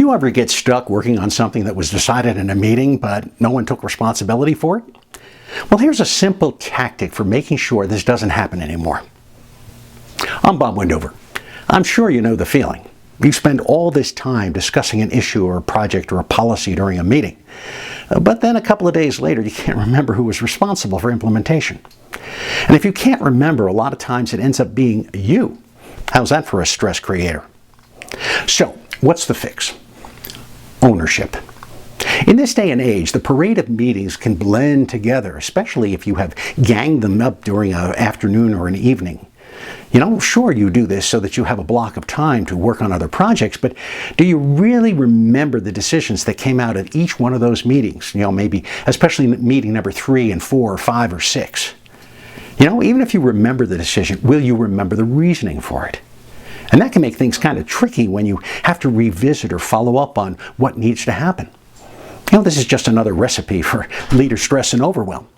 You ever get stuck working on something that was decided in a meeting, but no one took responsibility for it? Well, here's a simple tactic for making sure this doesn't happen anymore. I'm Bob Wendover. I'm sure you know the feeling. You spend all this time discussing an issue or a project or a policy during a meeting. But then a couple of days later, you can't remember who was responsible for implementation. And if you can't remember, a lot of times it ends up being you. How's that for a stress creator? So, what's the fix? Ownership. In this day and age, the parade of meetings can blend together, especially if you have ganged them up during an afternoon or an evening. Sure, you do this so that you have a block of time to work on other projects, but do you really remember the decisions that came out of each one of those meetings? Maybe especially meeting number 3 and 4 or 5 or 6. Even if you remember the decision, will you remember the reasoning for it? And that can make things kind of tricky when you have to revisit or follow up on what needs to happen. This is just another recipe for leader stress and overwhelm.